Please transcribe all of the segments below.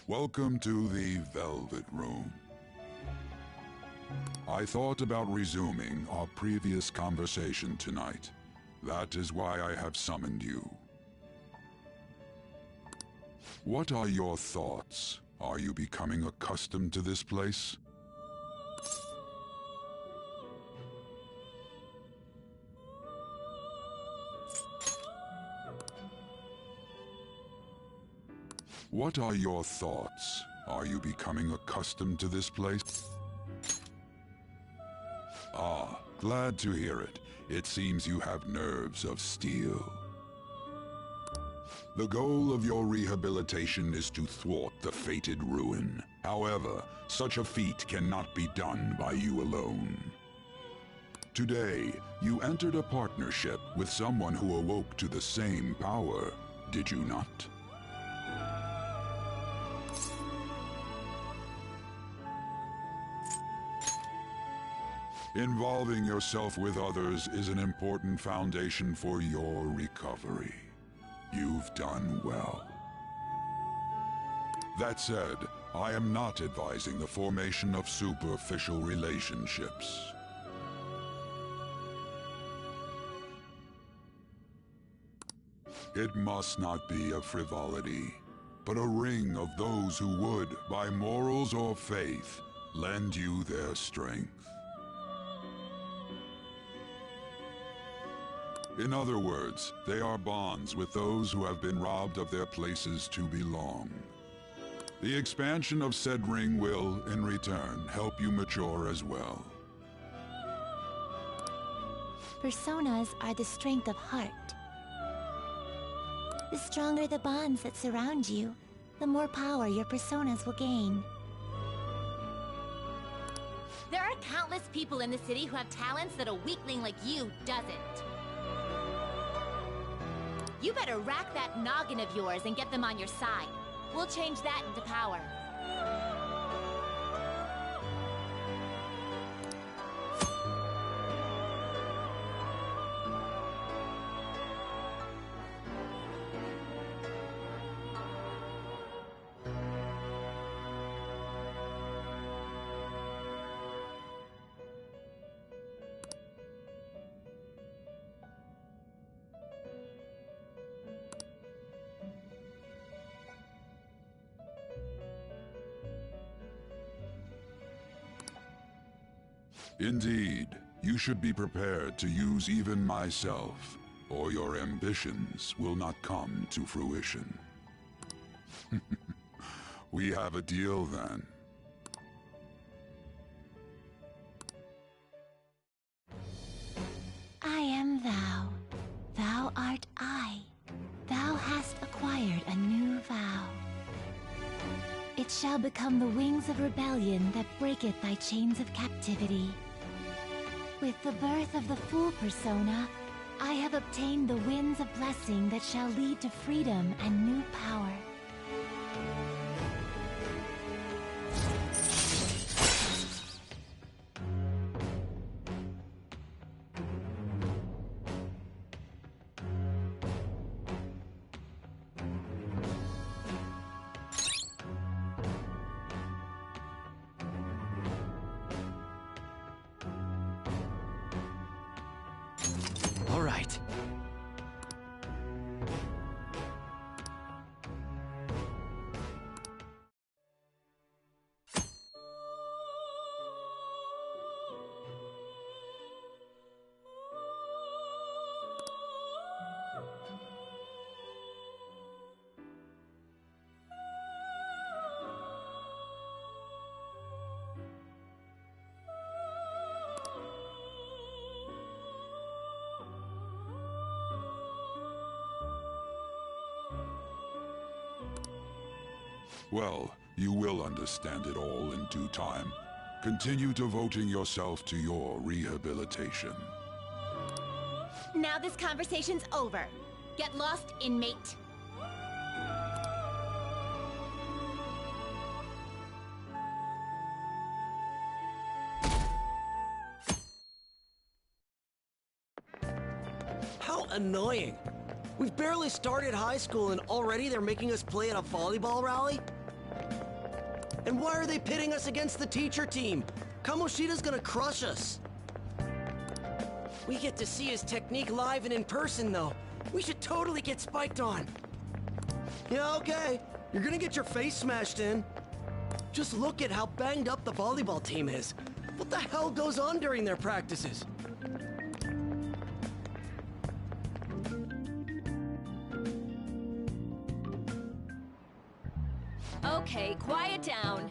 Welcome to the Velvet Room. I thought about resuming our previous conversation tonight. That is why I have summoned you. What are your thoughts? Are you becoming accustomed to this place? What are your thoughts? Are you becoming accustomed to this place? Ah, glad to hear it. It seems you have nerves of steel. The goal of your rehabilitation is to thwart the fated ruin. However, such a feat cannot be done by you alone. Today, you entered a partnership with someone who awoke to the same power, did you not? Involving yourself with others is an important foundation for your recovery. You've done well. That said, I am not advising the formation of superficial relationships. It must not be a frivolity, but a ring of those who would, by morals or faith, lend you their strength. In other words, they are bonds with those who have been robbed of their places to belong. The expansion of said ring will, in return, help you mature as well. Personas are the strength of heart. The stronger the bonds that surround you, the more power your personas will gain. There are countless people in the city who have talents that a weakling like you doesn't. You better rack that noggin of yours and get them on your side. We'll change that into power. Indeed, you should be prepared to use even myself, or your ambitions will not come to fruition. We have a deal then. I am thou. Thou art I. Thou hast acquired a new vow. It shall become the wings of rebellion that breaketh thy chains of captivity. With the birth of the Fool persona, I have obtained the winds of blessing that shall lead to freedom and new power. All right. Well, you will understand it all in due time. Continue devoting yourself to your rehabilitation. Now this conversation's over. Get lost, inmate. How annoying! We've barely started high school and already they're making us play at a volleyball rally? And why are they pitting us against the teacher team? Kamoshida's gonna crush us. We get to see his technique live and in person, though. We should totally get spiked on. Yeah, okay. You're gonna get your face smashed in. Just look at how banged up the volleyball team is. What the hell goes on during their practices? Okay, quiet down.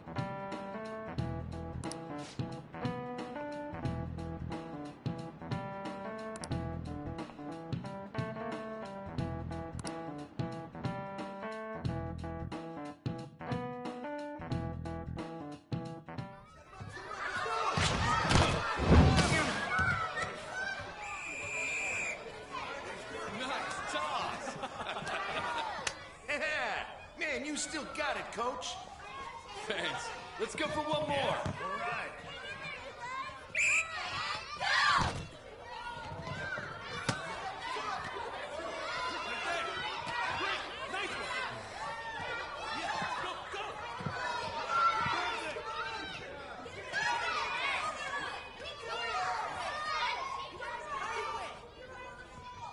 Man, you still got it, Coach. Thanks. Let's go for one more. All right.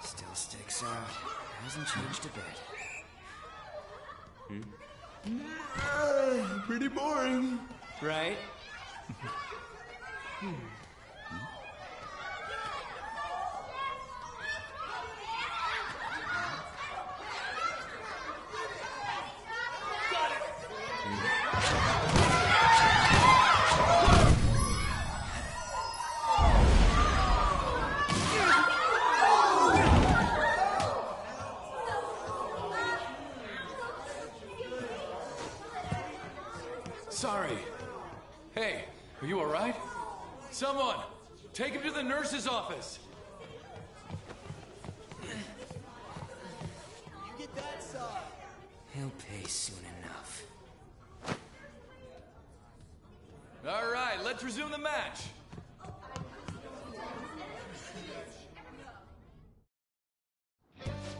Still sticks out. Hasn't changed a bit. Pretty boring. Right? Sorry. Hey, are you all right? Someone, take him to the nurse's office. He'll pay soon enough. All right, let's resume the match.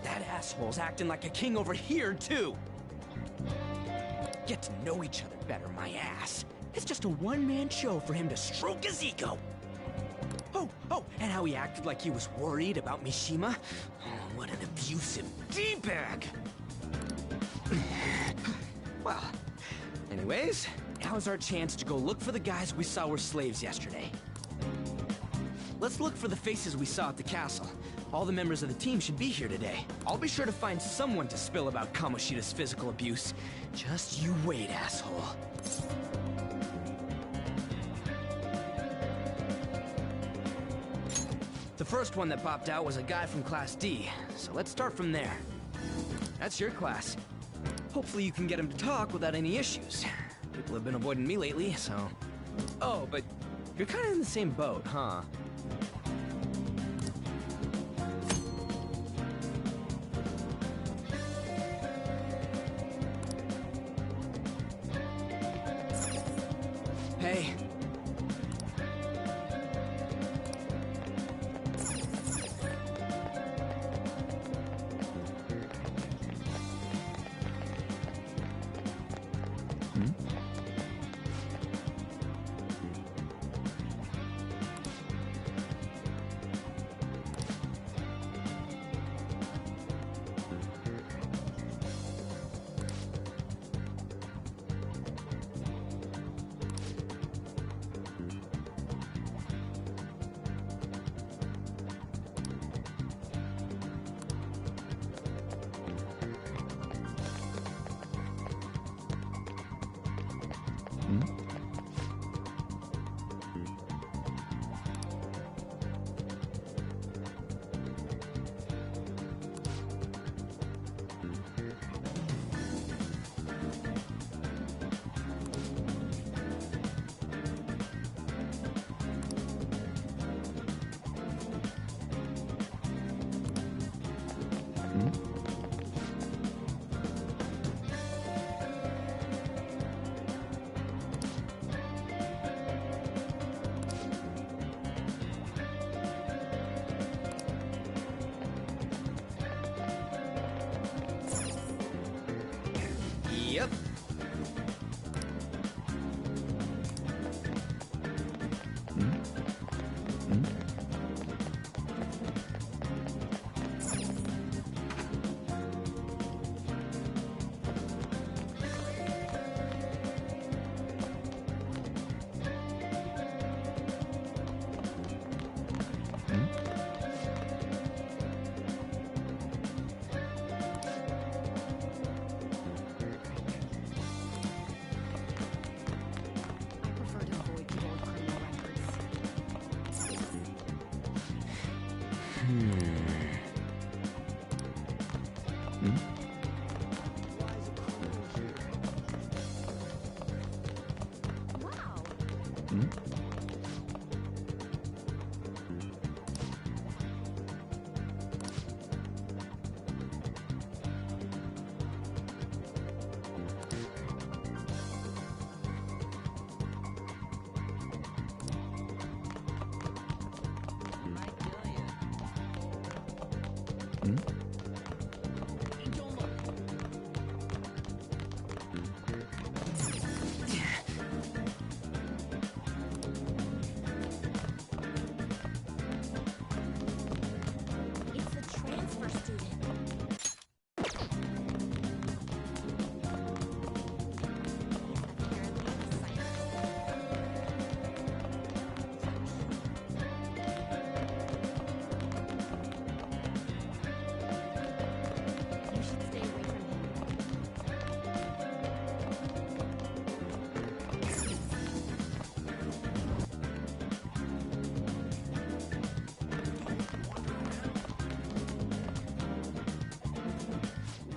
That asshole's acting like a king over here, too. Get to know each other better, my ass. It's just a one-man show for him to stroke his ego. Oh, and how he acted like he was worried about Mishima. Oh, what an abusive D-bag. Well, anyways, now's our chance to go look for the guys we saw were slaves yesterday. Let's look for the faces we saw at the castle. All the members of the team should be here today. I'll be sure to find someone to spill about Kamoshida's physical abuse. Just you wait, asshole. The first one that popped out was a guy from Class D, so let's start from there. That's your class. Hopefully you can get him to talk without any issues. People have been avoiding me lately, so... Oh, but you're kind of in the same boat, huh? Hey. Yep. It's the transfer student. You should stay away from him.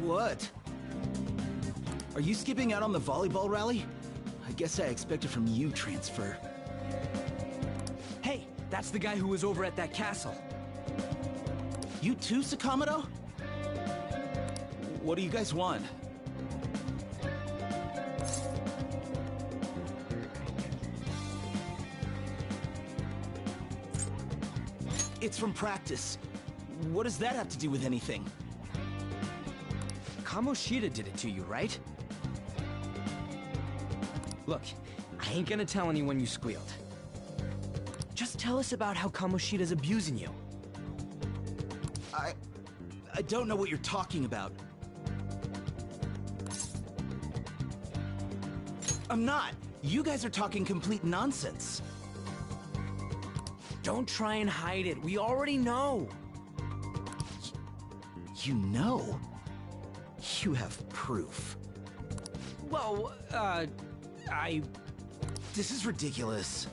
What? Are you skipping out on the volleyball rally? I guess I expected from you, Transfer. Hey, that's the guy who was over at that castle. You too, Sakamoto? What do you guys want? It's from practice. What does that have to do with anything? Kamoshida did it to you, right? Look, I ain't gonna tell anyone you squealed. Just tell us about how Kamoshida's abusing you. I don't know what you're talking about. I'm not. You guys are talking complete nonsense. Don't try and hide it. We already know. You know? You have proof. Well, This is ridiculous.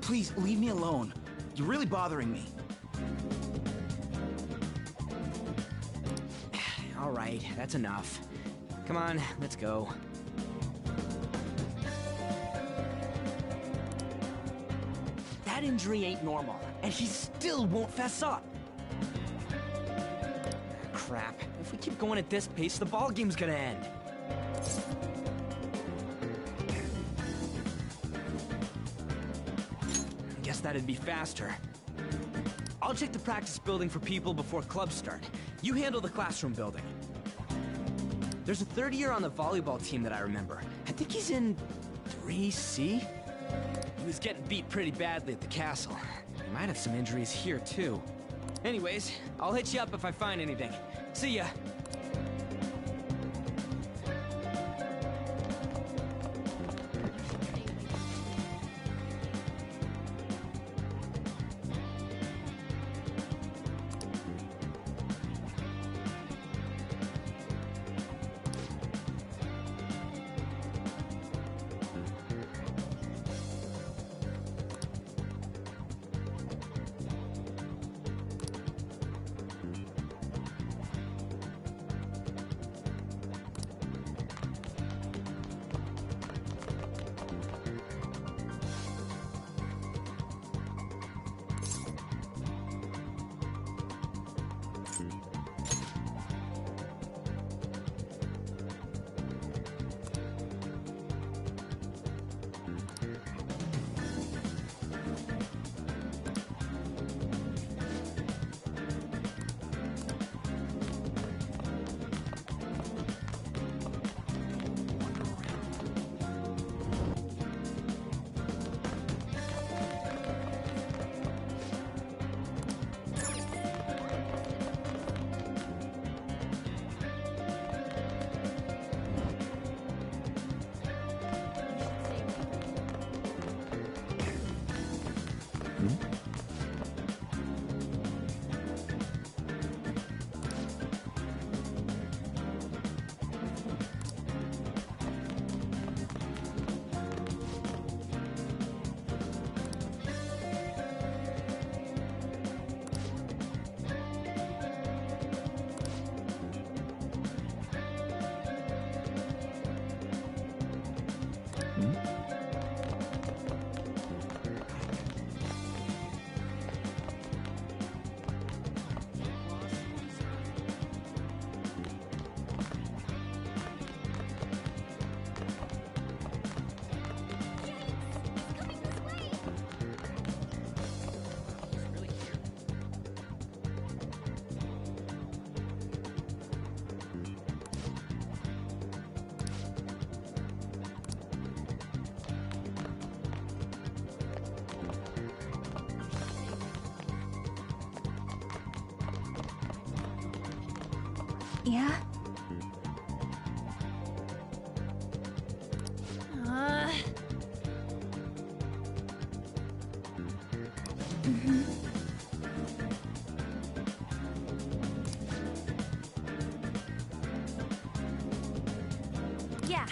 Please, leave me alone. You're really bothering me. All right, that's enough. Come on, let's go. That injury ain't normal, and he still won't fess up. Crap. If we keep going at this pace, the ball game's gonna end. Guess that'd be faster. I'll check the practice building for people before clubs start. You handle the classroom building. There's a third year on the volleyball team that I remember. I think he's in 3C? He was getting beat pretty badly at the castle. He might have some injuries here, too. Anyways, I'll hit you up if I find anything. See ya. Yeah? Yeah.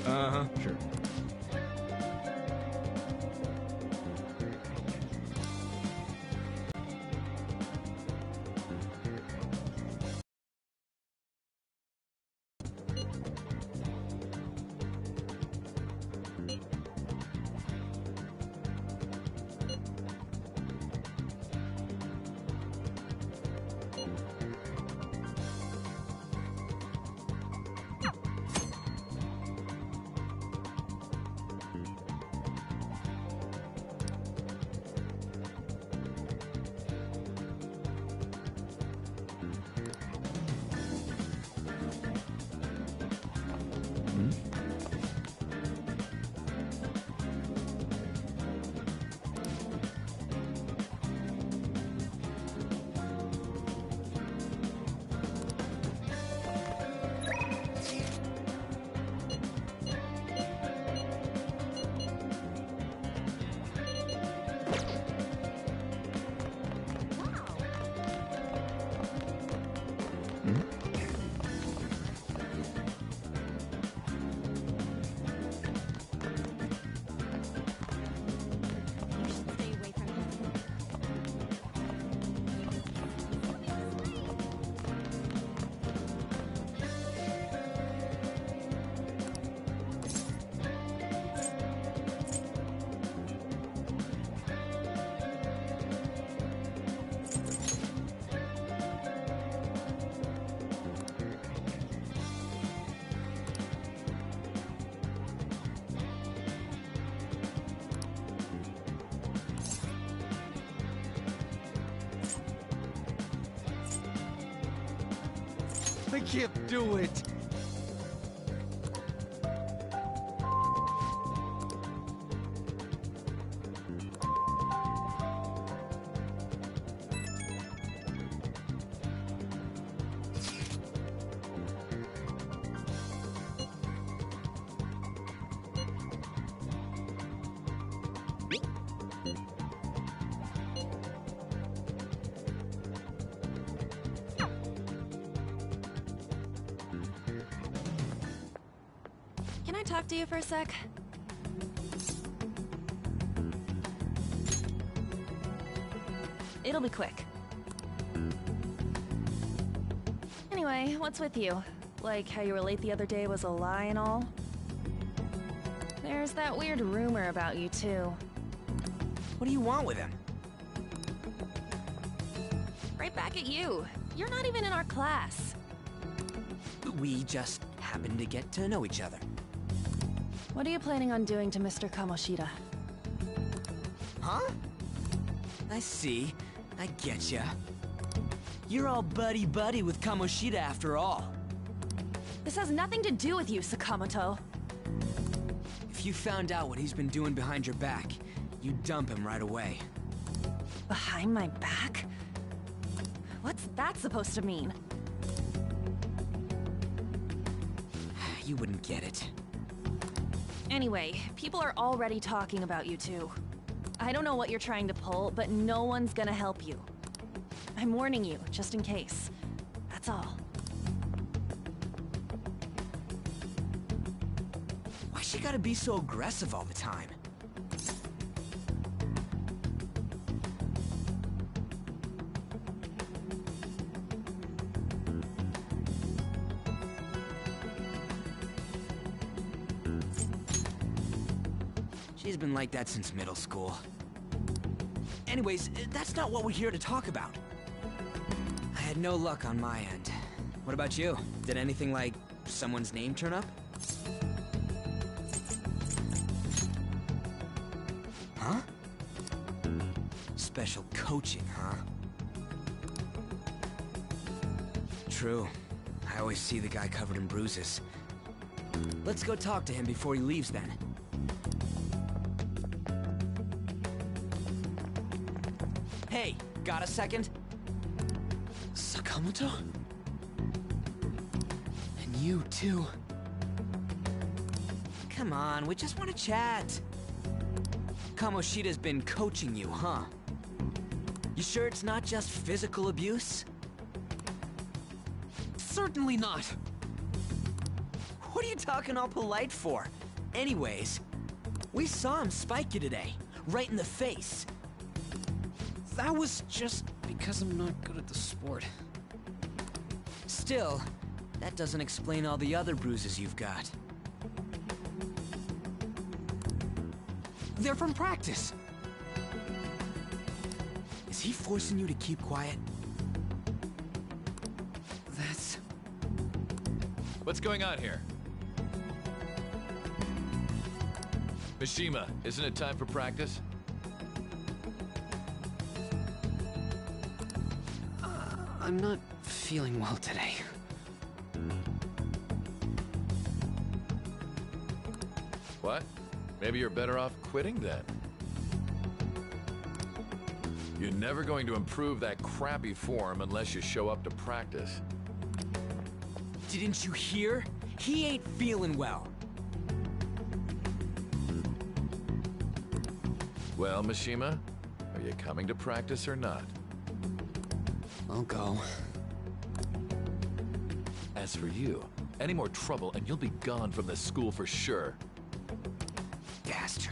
Uh-huh, sure. I can't do it. Can I talk to you for a sec? It'll be quick. Anyway, what's with you? Like how you were late the other day was a lie and all? There's that weird rumor about you too. What do you want with him? Right back at you. You're not even in our class. We just happened to get to know each other. What are you planning on doing to Mr. Kamoshida? Huh? I see. I getcha. You're all buddy-buddy with Kamoshida after all. This has nothing to do with you, Sakamoto. If you found out what he's been doing behind your back, you'd dump him right away. Behind my back? What's that supposed to mean? You wouldn't get it. Anyway, people are already talking about you two. I don't know what you're trying to pull, but no one's gonna help you. I'm warning you, just in case. That's all. Why she gotta be so aggressive all the time? She's been like that since middle school. Anyways, that's not what we're here to talk about. I had no luck on my end. What about you? Did anything like someone's name turn up? Huh? Special coaching, huh? True. I always see the guy covered in bruises. Let's go talk to him before he leaves then. Hey, got a second? Sakamoto? And you too. Come on, we just want to chat. Kamoshida's been coaching you, huh? You sure it's not just physical abuse? Certainly not. What are you talking all polite for? Anyways, we saw him spike you today, right in the face. That was just because I'm not good at the sport. Still, that doesn't explain all the other bruises you've got. They're from practice. Is he forcing you to keep quiet? That's... What's going on here? Mishima, isn't it time for practice? I'm not feeling well today. What? Maybe you're better off quitting then. You're never going to improve that crappy form unless you show up to practice. Didn't you hear? He ain't feeling well. Well, Mishima, are you coming to practice or not? I'll go. As for you, any more trouble and you'll be gone from this school for sure. Bastard.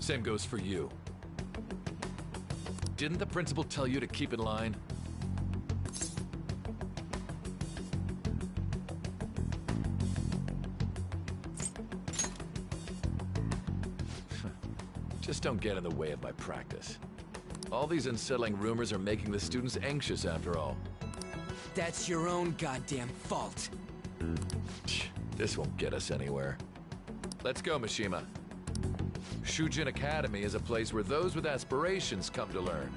Same goes for you. Didn't the principal tell you to keep in line? Just don't get in the way of my practice. All these unsettling rumors are making the students anxious after all. That's your own goddamn fault. This won't get us anywhere. Let's go, Mishima. Shujin Academy is a place where those with aspirations come to learn.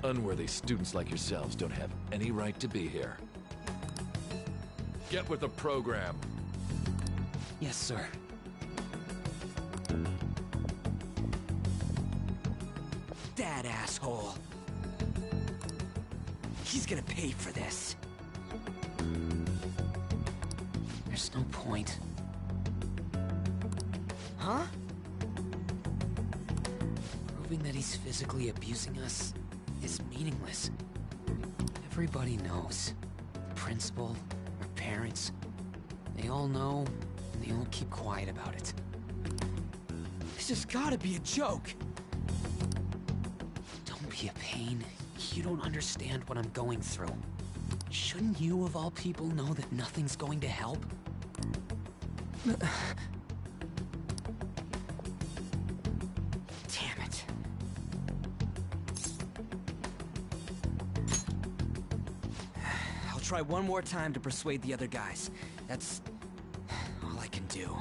Unworthy students like yourselves don't have any right to be here. Get with the program. Yes, sir. That asshole. He's gonna pay for this. There's no point. Huh? Proving that he's physically abusing us is meaningless. Everybody knows. The principal, our parents, they all know, and they all keep quiet about it. This has gotta be a joke. Don't be a pain. You don't understand what I'm going through. Shouldn't you, of all people, know that nothing's going to help? Damn it. I'll try one more time to persuade the other guys. That's all I can do.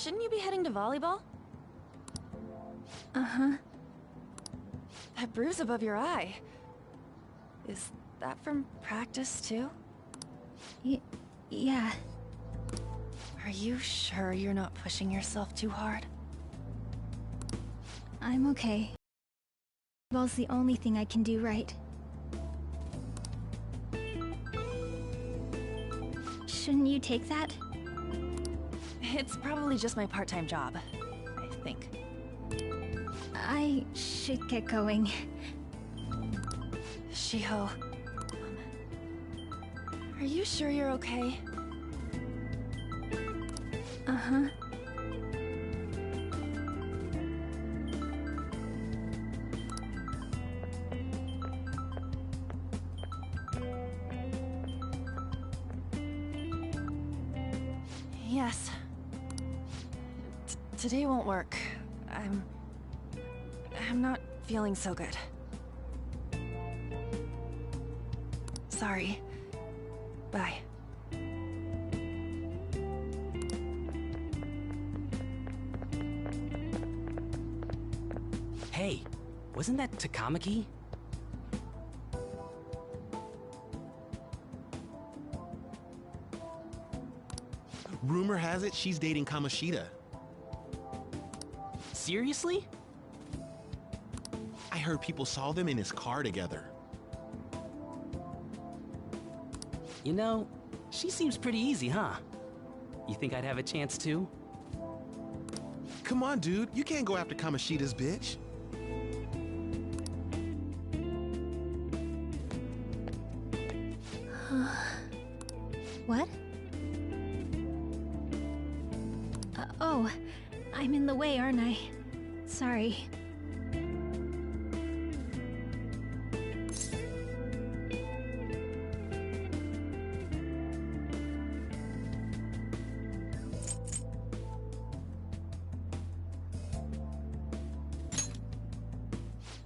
shouldn't you be heading to volleyball? Uh-huh. That bruise above your eye. Is that from practice, too? Yeah. Are you sure you're not pushing yourself too hard? I'm okay. Volleyball's the only thing I can do right. Shouldn't you take that? It's probably just my part-time job, I think. I should get going. Shiho... are you sure you're okay? Uh-huh. Yes. Today won't work. I'm not feeling so good. Sorry. Bye. Hey, wasn't that Takamaki? Rumor has it she's dating Kamoshida. Seriously? I heard people saw them in his car together. You know, she seems pretty easy, huh? You think I'd have a chance too? Come on, dude. You can't go after Kamoshida's bitch. What? Oh, I'm in the way, aren't I? Sorry.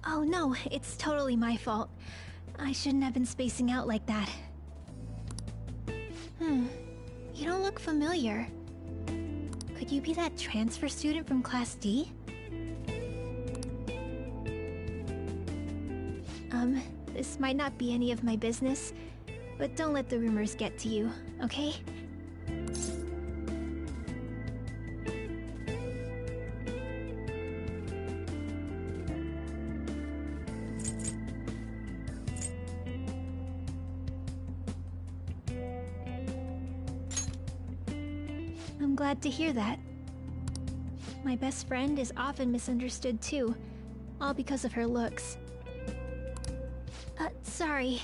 Oh no, it's totally my fault. I shouldn't have been spacing out like that. You don't look familiar. Could you be that transfer student from Class D? This might not be any of my business, but don't let the rumors get to you, okay? I'm glad to hear that. My best friend is often misunderstood too, all because of her looks. Sorry.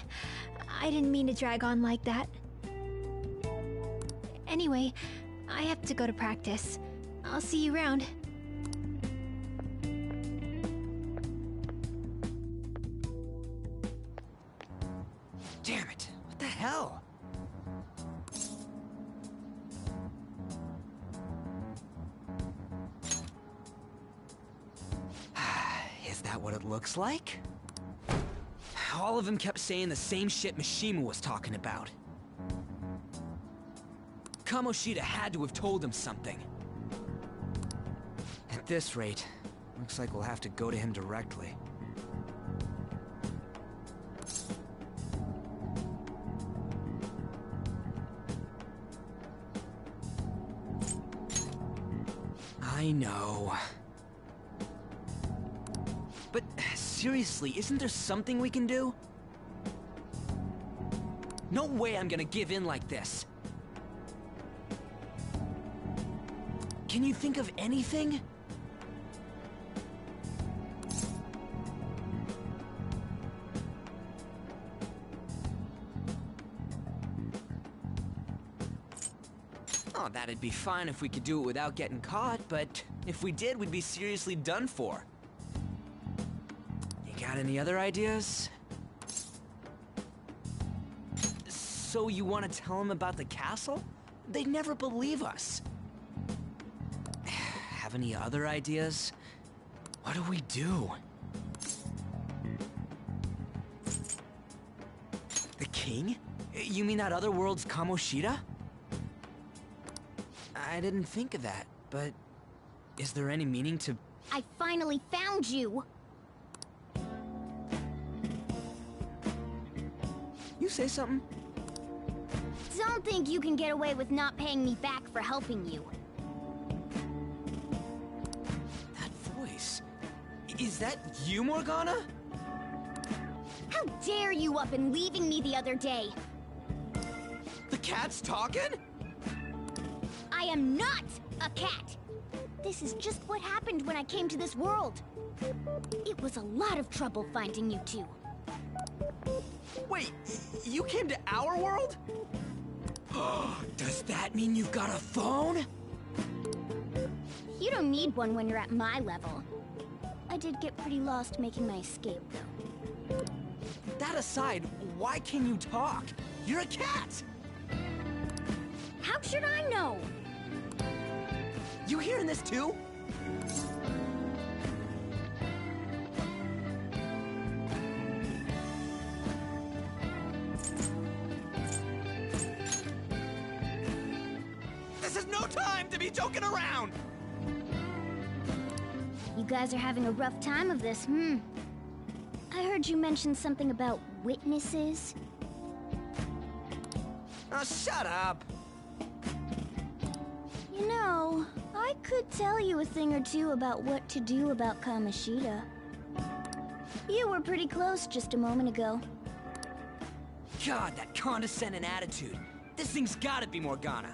I didn't mean to drag on like that. Anyway, I have to go to practice. I'll see you around. Damn it! What the hell? Is that what it looks like? All of them kept saying the same shit Mishima was talking about. Kamoshida had to have told him something. At this rate, looks like we'll have to go to him directly. I know. But seriously, isn't there something we can do? No way I'm gonna give in like this. Can you think of anything? Oh, that'd be fine if we could do it without getting caught, but if we did, we'd be seriously done for. You got any other ideas? So you want to tell them about the castle? They'd never believe us. Have any other ideas? What do we do? The king? You mean that other world's Kamoshida? I didn't think of that, but Is there any meaning to... I finally found you! You say something? Don't think you can get away with not paying me back for helping you. That voice... Is that you, Morgana? How dare you up and leaving me the other day? The cat's talking? I am not a cat! This is just what happened when I came to this world. It was a lot of trouble finding you two. Wait, you came to our world? Does that mean you've got a phone? You don't need one when you're at my level. I did get pretty lost making my escape, though. That aside, why can you talk? You're a cat! How should I know? You hearing this too? This is no time to be joking around! You guys are having a rough time of this, I heard you mention something about witnesses. Oh, shut up! You know, I could tell you a thing or two about what to do about Kamoshida. You were pretty close just a moment ago. God, that condescending attitude. This thing's gotta be Morgana.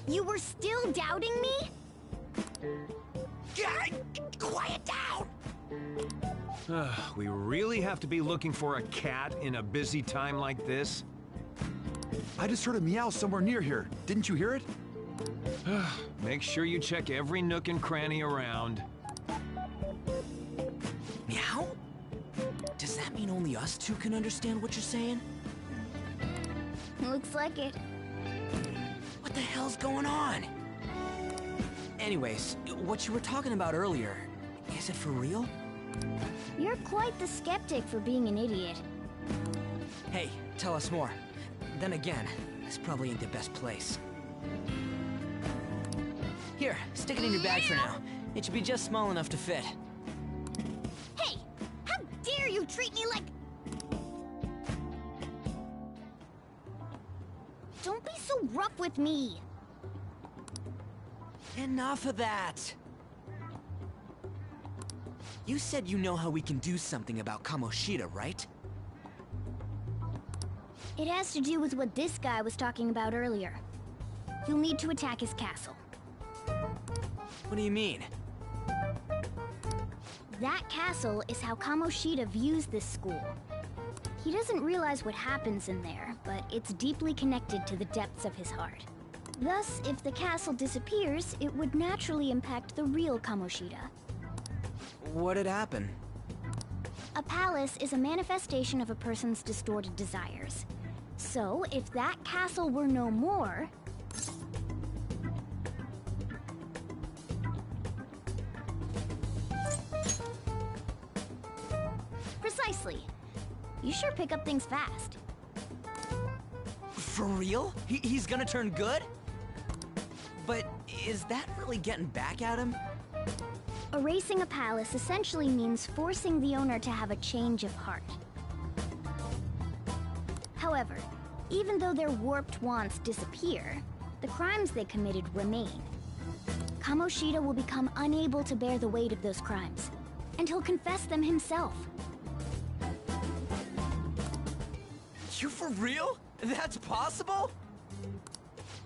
You were still doubting me? Quiet down! We really have to be looking for a cat in a busy time like this? I just heard a meow somewhere near here. Didn't you hear it? Make sure you check every nook and cranny around. Meow? Does that mean only us two can understand what you're saying? Looks like it. What the hell's going on? Anyways, what you were talking about earlier, is it for real? You're quite the skeptic for being an idiot. Hey, tell us more. Then again, this probably ain't the best place. Here, stick it in your bag for now. It should be just small enough to fit. Hey! How dare you treat me like... Don't be so rough with me! Enough of that! You said you know how we can do something about Kamoshida, right? It has to do with what this guy was talking about earlier. You'll need to attack his castle. What do you mean? That castle is how Kamoshida views this school. He doesn't realize what happens in there, but it's deeply connected to the depths of his heart. Thus, if the castle disappears, it would naturally impact the real Kamoshida. What'd happen? A palace is a manifestation of a person's distorted desires. So, if that castle were no more... Precisely. You sure pick up things fast. For real? He's gonna turn good? But is that really getting back at him? Erasing a palace essentially means forcing the owner to have a change of heart. However, even though their warped wants disappear, the crimes they committed remain. Kamoshida will become unable to bear the weight of those crimes, and he'll confess them himself. You for real? That's possible?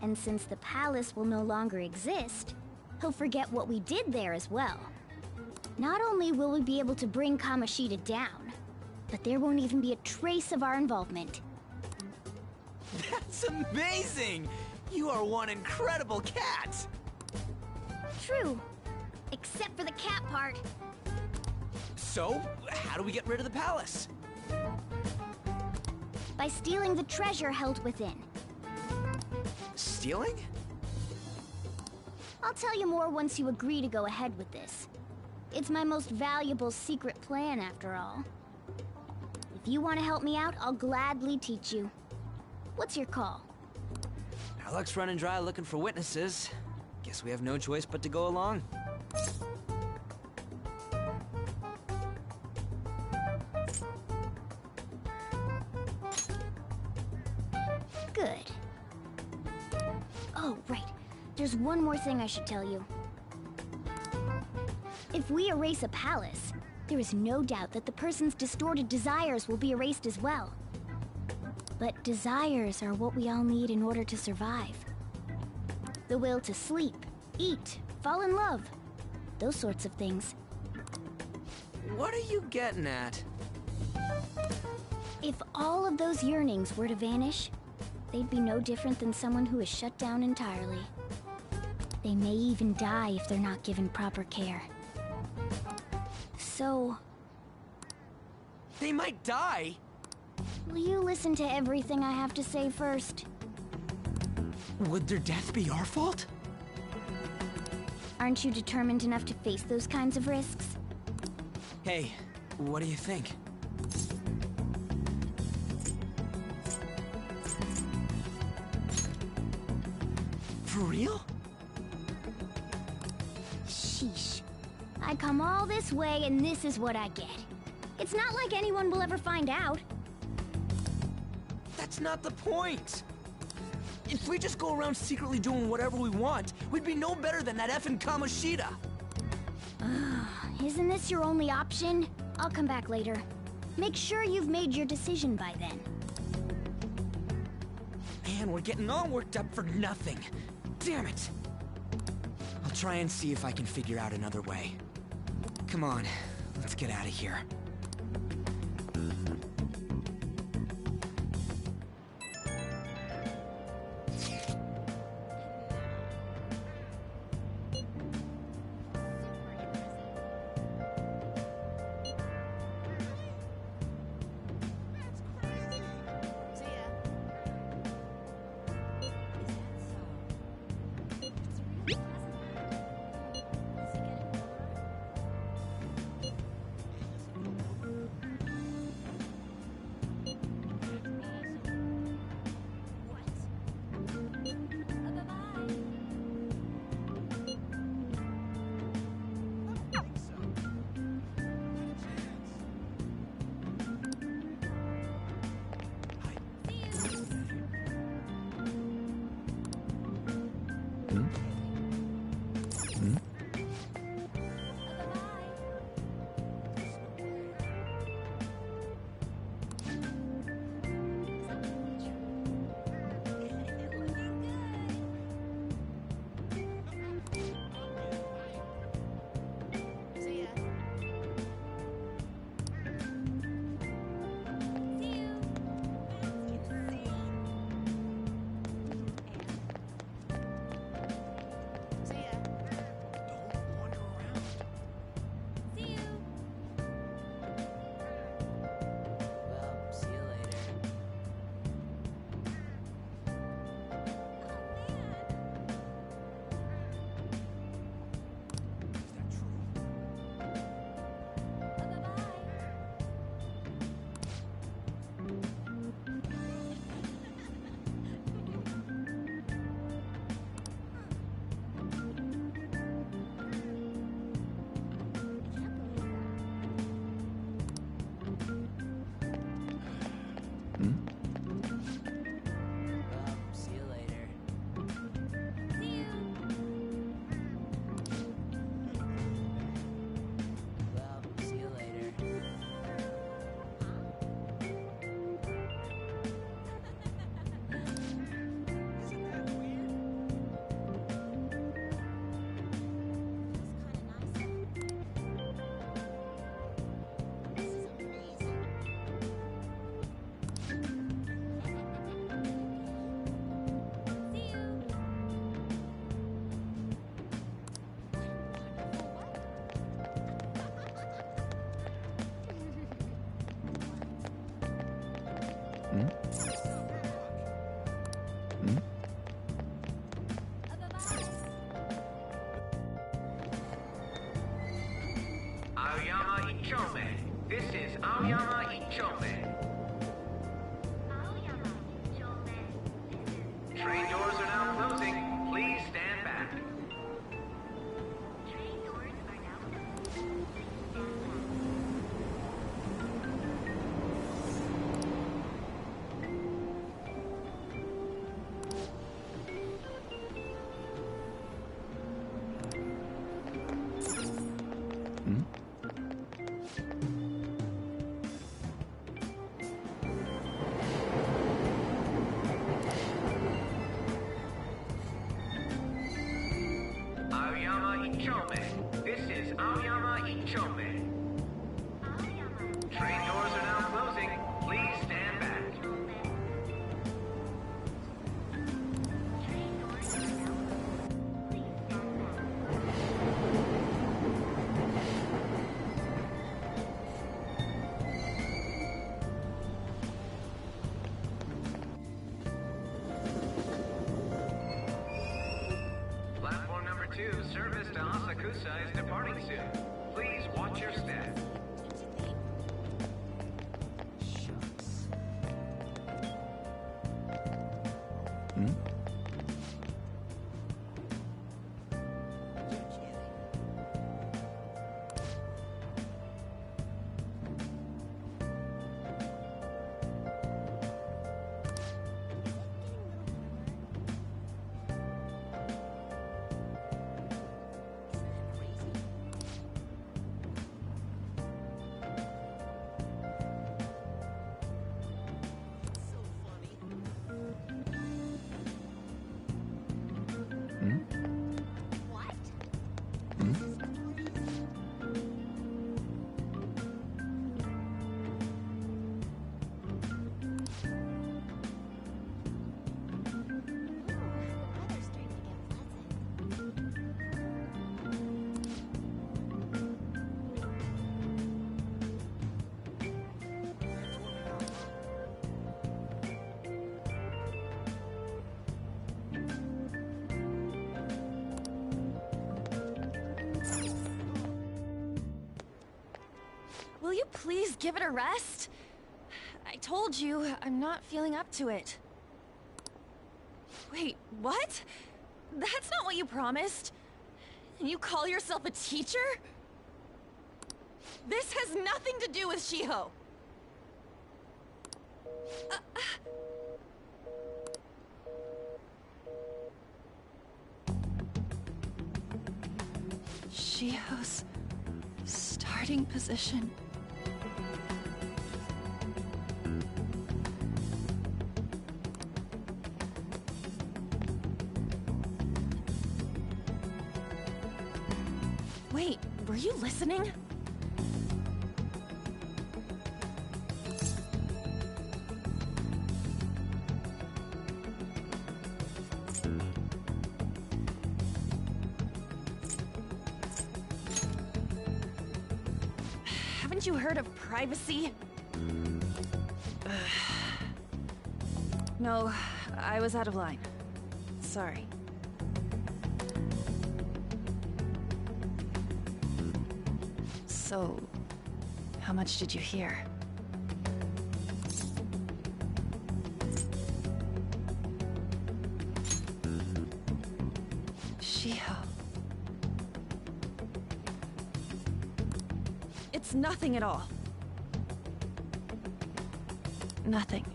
And since the palace will no longer exist, he'll forget what we did there as well. Not only will we be able to bring Kamoshida down, but there won't even be a trace of our involvement. That's amazing! You are one incredible cat! True, except for the cat part. So, how do we get rid of the palace? By stealing the treasure held within. Stealing? I'll tell you more once you agree to go ahead with this. It's my most valuable secret plan, after all. If you want to help me out, I'll gladly teach you. What's your call? Our luck's running dry looking for witnesses. Guess we have no choice but to go along. Good. Oh, right. There's one more thing I should tell you. If we erase a palace, there is no doubt that the person's distorted desires will be erased as well. But desires are what we all need in order to survive. The will to sleep, eat, fall in love. Those sorts of things. What are you getting at? If all of those yearnings were to vanish, they'd be no different than someone who is shut down entirely. They may even die if they're not given proper care. So... They might die? will you listen to everything I have to say first? Would their death be our fault? Aren't you determined enough to face those kinds of risks? Hey, what do you think? For real? Sheesh. I come all this way and this is what I get. It's not like anyone will ever find out. That's not the point! If we just go around secretly doing whatever we want, we'd be no better than that effing Kamoshida! Isn't this your only option? I'll come back later. Make sure you've made your decision by then. Man, we're getting all worked up for nothing. Damn it! I'll try and see if I can figure out another way. Come on, let's get out of here. Aoyama Ichome. This is Aoyama Ichome. Train doors are now closing. Please stand back. Aoyama Ichome. This is Aoyama Ichome. Train doors are now closing. Please stand back. Platform number 2, service to Asakusa is departing soon. Please watch your step. Will you please give it a rest? I told you, I'm not feeling up to it. Wait, what? That's not what you promised. And you call yourself a teacher? This has nothing to do with Shiho. Shiho's starting position. Wait, were you listening? Haven't you heard of privacy? No, I was out of line. Sorry. So, how much did you hear? Shiho. It's nothing at all. Nothing.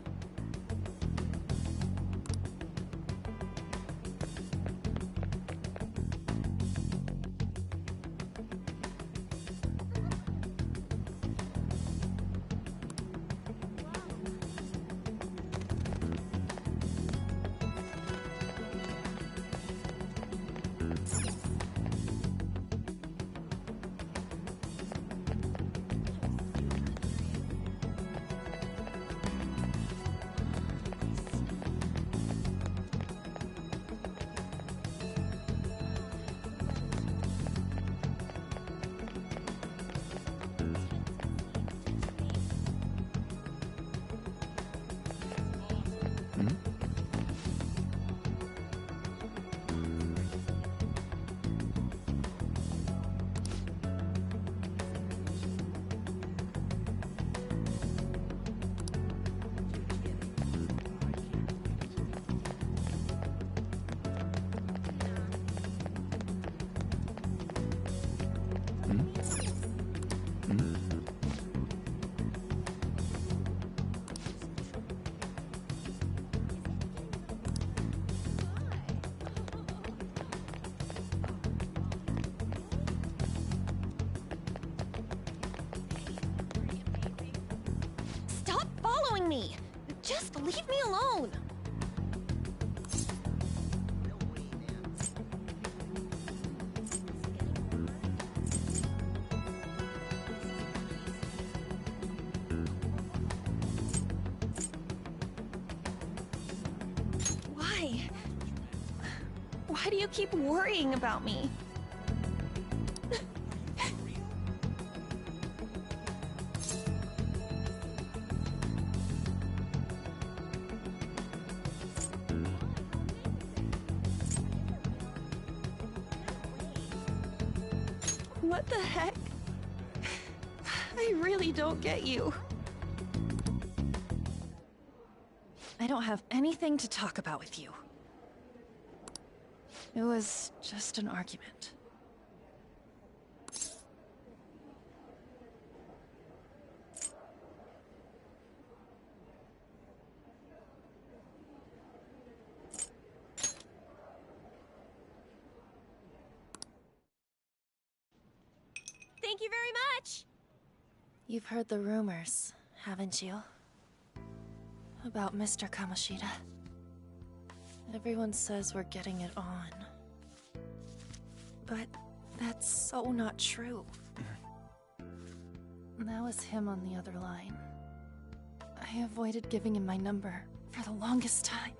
me! Just leave me alone! Why? Why do you keep worrying about me? What the heck? I really don't get you. I don't have anything to talk about with you. It was just an argument. Thank you very much! You've heard the rumors, haven't you? About Mr. Kamoshida. Everyone says we're getting it on. But that's so not true. That was him on the other line. I avoided giving him my number for the longest time.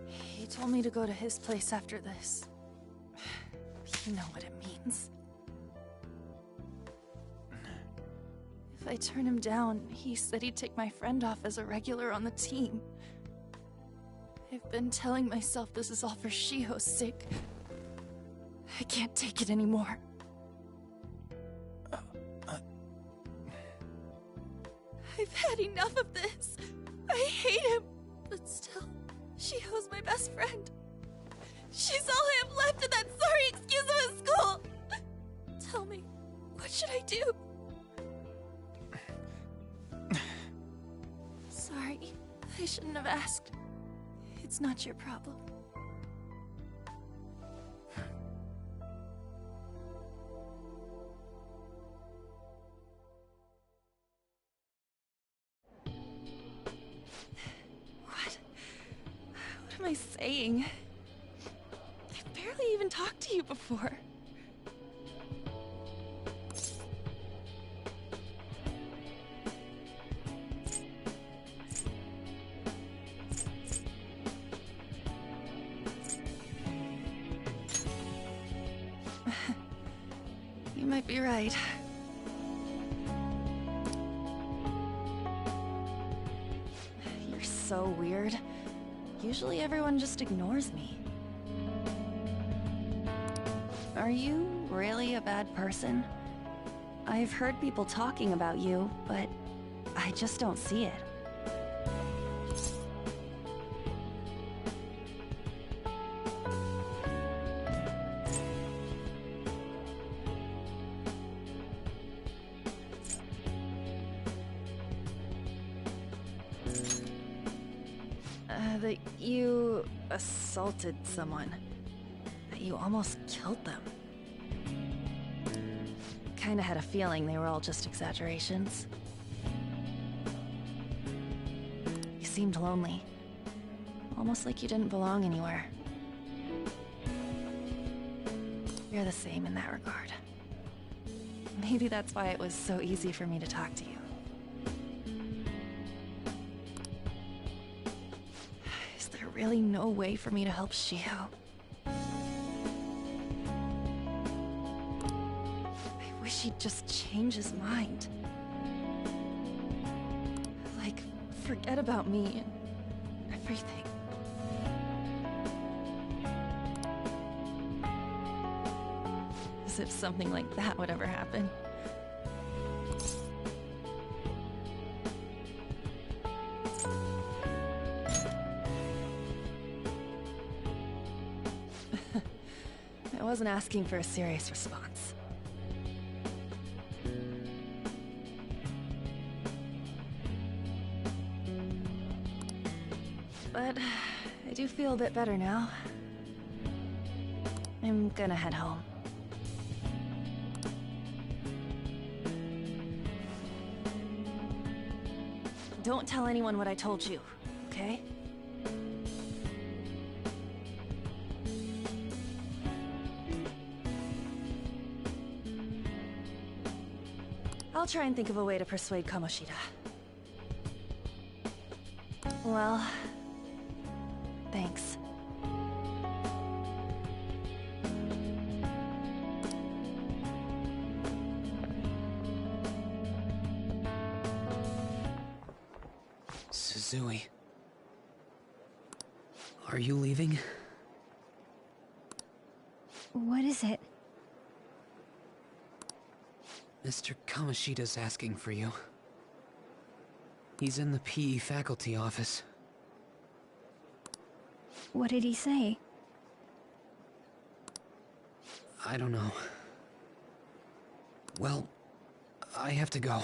He told me to go to his place after this. You know what it means. If I turn him down, he said he'd take my friend off as a regular on the team. I've been telling myself this is all for Shiho's sake. I can't take it anymore. I've had enough of this. I hate him. But still, Shiho's my best friend. She's all I have left in that sorry excuse of a school. Tell me, what should I do? Sorry, I shouldn't have asked. It's not your problem. What am I saying? I've barely even talked to you before. You might be right. You're so weird. Usually everyone just ignores me. Are you really a bad person? I've heard people talking about you, but I just don't see it. That you assaulted someone. That you almost killed them. Kinda had a feeling they were all just exaggerations. You seemed lonely. Almost like you didn't belong anywhere. You're the same in that regard. Maybe that's why it was so easy for me to talk to you. Is there really no way for me to help Shiho? I wish he'd just change his mind. Like, forget about me and everything. As if something like that would ever happen. I wasn't asking for a serious response. But I do feel a bit better now. I'm gonna head home. Don't tell anyone what I told you, okay? I'll try and think of a way to persuade Kamoshida. Well, thanks. Suzui. Are you leaving? What is it? Mr. Kamoshida's asking for you. He's in the PE faculty office. What did he say? I don't know. Well, I have to go.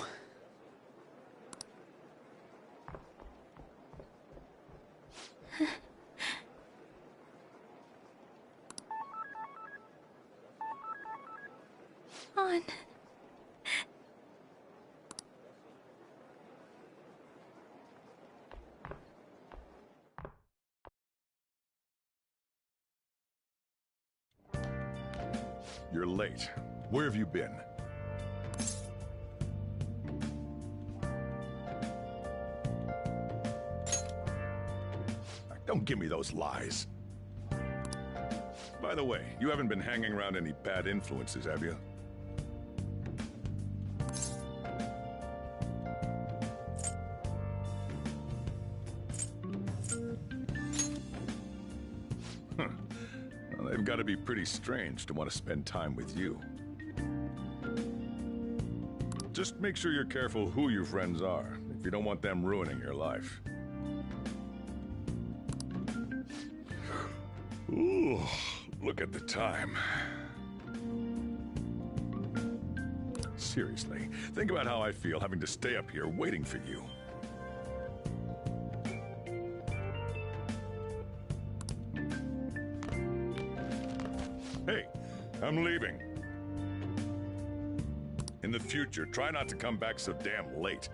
On. You're late. Where have you been? Don't give me those lies. By the way, you haven't been hanging around any bad influences, have you? Well, they've got to be pretty strange to want to spend time with you. Just make sure you're careful who your friends are, if you don't want them ruining your life. Ooh, look at the time. Seriously, think about how I feel having to stay up here waiting for you. Hey, I'm leaving. In the future, try not to come back so damn late.